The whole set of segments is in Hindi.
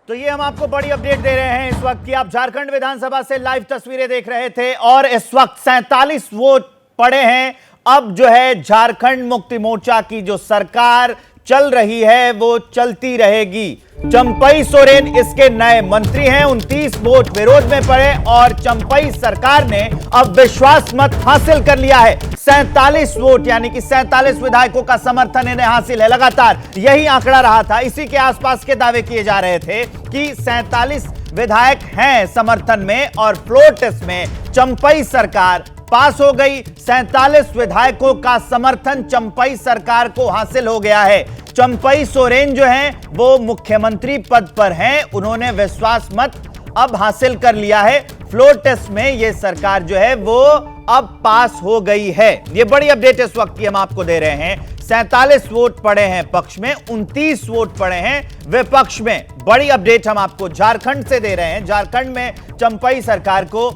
तो ये हम आपको बड़ी अपडेट दे रहे हैं इस वक्त की आप झारखंड विधानसभा से लाइव तस्वीरें देख रहे थे और इस वक्त 47 वोट पड़े हैं। अब जो है झारखंड मुक्ति मोर्चा की जो सरकार चल रही है वो चलती रहेगी। चंपई सोरेन इसके नए मंत्री हैं। 29 वोट विरोध में पड़े और चंपई सरकार ने अब विश्वास मत हासिल कर लिया है। 47 वोट यानी कि 47 विधायकों का समर्थन इन्हें हासिल है। लगातार यही आंकड़ा रहा था, इसी के आसपास के दावे किए जा रहे थे कि 47 विधायक हैं समर्थन में और फ्लोर टेस्ट में चंपई सरकार पास हो गई। 47 विधायकों का समर्थन चंपई सरकार को हासिल हो गया है। चंपई सोरेन जो हैं वो मुख्यमंत्री पद पर हैं, उन्होंने विश्वास मत अब हासिल कर लिया है। फ्लोर टेस्ट में ये सरकार जो है वो अब पास हो गई है। ये बड़ी अपडेट इस वक्त की हम आपको दे रहे हैं। 47 वोट पड़े हैं पक्ष में, 29 वोट पड़े हैं विपक्ष में। बड़ी अपडेट हम आपको झारखंड से दे रहे हैं। झारखंड में चंपई सरकार को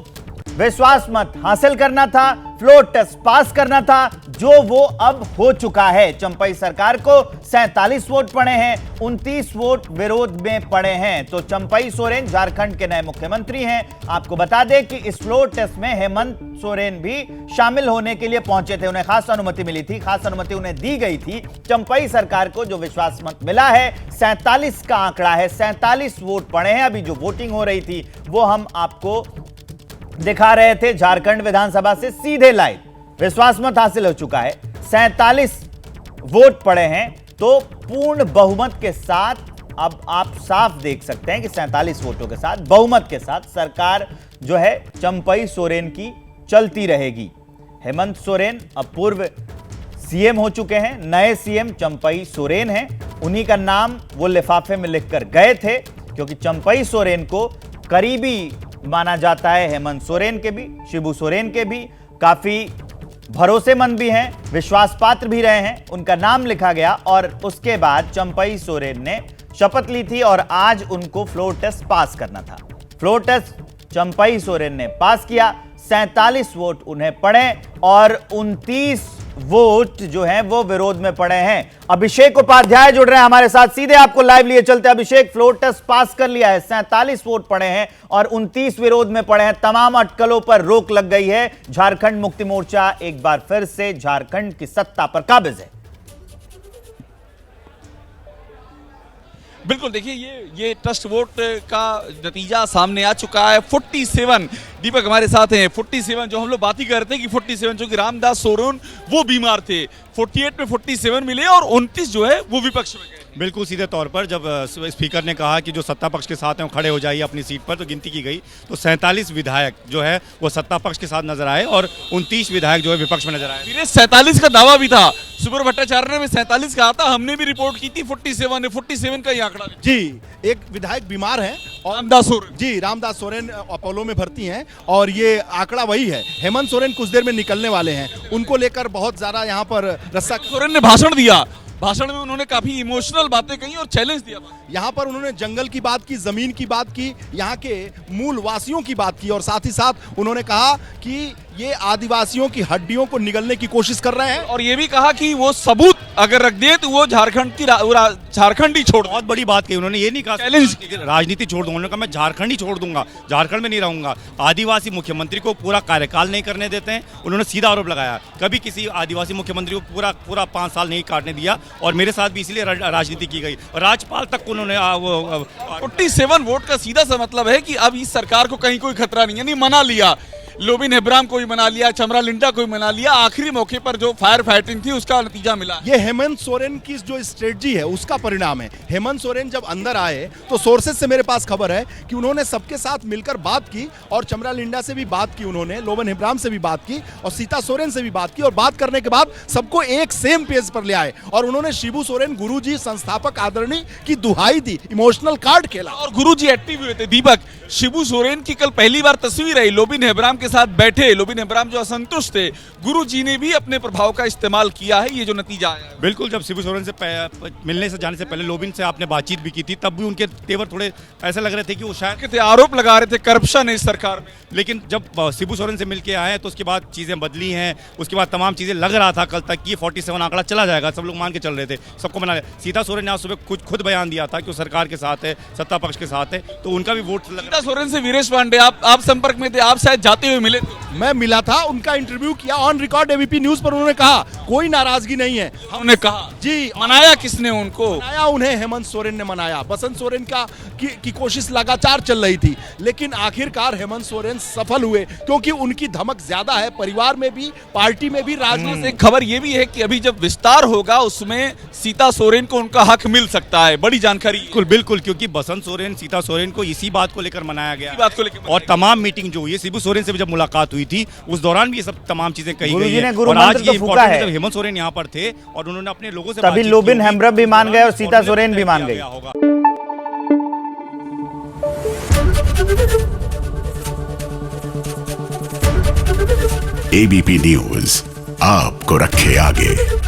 विश्वास मत हासिल करना था, फ्लोर टेस्ट पास करना था, जो वो अब हो चुका है। चंपई सरकार को 47 वोट पड़े हैं, 29 वोट विरोध में पड़े हैं। तो चंपई सोरेन झारखंड के नए मुख्यमंत्री हैं। आपको बता दें कि इस फ्लोर टेस्ट में हेमंत सोरेन भी शामिल होने के लिए पहुंचे थे। उन्हें खास अनुमति मिली थी, खास अनुमति उन्हें दी गई थी। चंपई सरकार को जो विश्वास मत मिला है 47 का आंकड़ा है, 47 वोट पड़े हैं। अभी जो वोटिंग हो रही थी वो हम आपको दिखा रहे थे झारखंड विधानसभा से सीधे लाइव। विश्वास मत हासिल हो चुका है, 47 वोट पड़े हैं। तो पूर्ण बहुमत के साथ अब आप साफ देख सकते हैं कि 47 वोटों के साथ बहुमत के साथ सरकार जो है चंपई सोरेन की चलती रहेगी। हेमंत सोरेन अब पूर्व सीएम हो चुके हैं, नए सीएम चंपई सोरेन हैं। उन्हीं का नाम वो लिफाफे में लिखकर गए थे क्योंकि चंपई सोरेन को करीबी माना जाता है। हेमंत सोरेन के भी, शिबू सोरेन के भी काफी भरोसेमंद भी हैं, विश्वास पात्र भी रहे हैं। उनका नाम लिखा गया और उसके बाद चंपई सोरेन ने शपथ ली थी और आज उनको फ्लोर टेस्ट पास करना था। फ्लोर टेस्ट चंपई सोरेन ने पास किया, 47 वोट उन्हें पड़े और 29 वोट जो हैं वो विरोध में पड़े हैं। अभिषेक उपाध्याय जुड़ रहे हैं हमारे साथ, सीधे आपको लाइव लिए चलते हैं। अभिषेक, फ्लोर टेस्ट पास कर लिया है, 47 वोट पड़े हैं और 29 विरोध में पड़े हैं। तमाम अटकलों पर रोक लग गई है। झारखंड मुक्ति मोर्चा एक बार फिर से झारखंड की सत्ता पर काबिज है। बिल्कुल, देखिए ये ट्रस्ट वोट का नतीजा सामने आ चुका है। 47 दीपक हमारे साथ हैं। 47 जो हम लोग बात ही करते हैं कि 47 जो कि रामदास सोरेन वो बीमार थे, 48 में 47 मिले और 29 जो है वो विपक्ष में गए। बिल्कुल सीधे तौर पर जब स्पीकर ने कहा कि जो सत्ता पक्ष के साथ हैं वो खड़े हो जाइए अपनी सीट पर, तो गिनती की गई तो 47 विधायक जो है वो सत्ता पक्ष के साथ नजर आए और 29 विधायक जो है विपक्ष में नजर आए। 47 का दावा भी था, सुब्रत भट्टाचार्य ने 47 कहा था, हमने भी रिपोर्ट की थी 47 का ये आंकड़ा जी। एक विधायक बीमार है और रामदास सोरेन जी, रामदास सोरेन अपोलो में भर्ती हैं और ये आंकड़ा वही है। हेमंत सोरेन कुछ देर में निकलने वाले हैं, उनको लेकर बहुत ज्यादा यहाँ पर रस्सा। सोरेन ने भाषण दिया, भाषण में उन्होंने काफी इमोशनल बातें कही और चैलेंज दिया। यहाँ पर उन्होंने जंगल की बात की, जमीन की बात की, यहाँ के मूल वासियों की बात की और साथ ही साथ उन्होंने कहा कि ये आदिवासियों की हड्डियों को निगलने की कोशिश कर रहे हैं और ये भी कहा कि वो सबूत अगर रख दे तो वो झारखंड ही छोड़। बहुत बड़ी बात कही उन्होंने, ये नहीं कहा चैलेंज राजनीति छोड़ दूंगा, उन्होंने कहा मैं झारखंड ही छोड़ दूंगा, झारखंड में नहीं रहूंगा। आदिवासी मुख्यमंत्री को पूरा कार्यकाल नहीं करने देते हैं, उन्होंने सीधा आरोप लगाया। कभी किसी आदिवासी मुख्यमंत्री को पूरा 5 साल नहीं काटने दिया और मेरे साथ भी इसलिए राजनीति की गई। राज्यपाल तक को उन्होंने 47 वोट का सीधा सा मतलब है कि अब इस सरकार को कहीं कोई खतरा नहीं है। नहीं, मना लिया, लोबिन हेब्राम को भी मना लिया, चमरा लिंडा को भी मना लिया। आखिरी मौके पर जो फायर फाइटिंग थी उसका नतीजा मिला। ये हेमंत सोरेन की जो स्ट्रेटजी है उसका परिणाम है। हेमंत सोरेन जब अंदर आए तो सोर्सेज से मेरे पास खबर है कि उन्होंने सबके साथ मिलकर बात की और चमरा लिंडा से भी बात की, उन्होंने लोबिन हेब्राम से भी बात की और सीता सोरेन से भी बात की और बात करने के बाद सबको एक सेम पेज पर ले आए और उन्होंने शिबू सोरेन गुरुजी संस्थापक आदरणीय की दुहाई दी, इमोशनल कार्ड खेला और गुरुजी एक्टिव हुए थे। दीपक, शिबू सोरेन की कल पहली बार तस्वीर आई, लोबिन हेब्राम के साथ बैठे, लोबिन हेब्राम जो असंतुष्ट थे, गुरुजी ने भी अपने प्रभाव का इस्तेमाल किया है, ये जो नतीजा आया है। बिल्कुल, जब शिबू सोरेन से मिलने से जाने से पहले लोबिन से आपने बातचीत भी की थी, तब भी उनके तेवर थोड़े ऐसे लग रहे थे कि वो शायद आरोप लगा रहे थे करप्शन है इस सरकार में, लेकिन जब शिबू सोरेन से मिलके आए तो उसके बाद चीज़ें बदली हैं। उसके बाद तमाम चीज़ें लग रहा था कल तक कि 47 आंकड़ा चला जाएगा, सब लोग मान के चल रहे थे, सबको मना लिया। सीता सोरेन ने आज सुबह खुद बयान दिया था कि वो सरकार के साथ है, सत्ता पक्ष के साथ है, तो उनका भी वोट लग सीता सोरेन से वीरेश पांडे आप संपर्क में थे, आप शायद जाते हुए मिले थे। मैं मिला था, उनका इंटरव्यू किया ऑन रिकॉर्ड एबीपी न्यूज पर। उन्होंने कहा कोई नाराजगी नहीं है। हमने कहा जी, मनाया किसने उनको? मनाया उन्हें हेमंत सोरेन ने मनाया। बसंत सोरेन की कोशिश लगातार चल रही थी, लेकिन आखिरकार हेमंत सोरेन सफल हुए क्योंकि उनकी धमक ज्यादा है, परिवार में भी, पार्टी में भी, राजनीति एक खबर ये भी है कि अभी जब विस्तार होगा उसमें सीता सोरेन को उनका हक मिल सकता है, बड़ी जानकारी। बिल्कुल बिल्कुल, क्योंकि बसंत सोरेन सीता सोरेन को इसी बात को लेकर मनाया गया, बात को लेकर और तमाम मीटिंग जो हुई है, शिबू सोरेन से भी जब मुलाकात हुई थी उस दौरान भी ये सब तमाम चीजें कही गई है। गुरु और आज मंत्र ये तो फूका है। जब हेमंत सोरेन यहाँ पर थे और उन्होंने अपने लोगों से तभी लोबिन हेम्ब्रम भी मान गए और सीता सोरेन भी मान गई। एबीपी न्यूज आपको रखे आगे।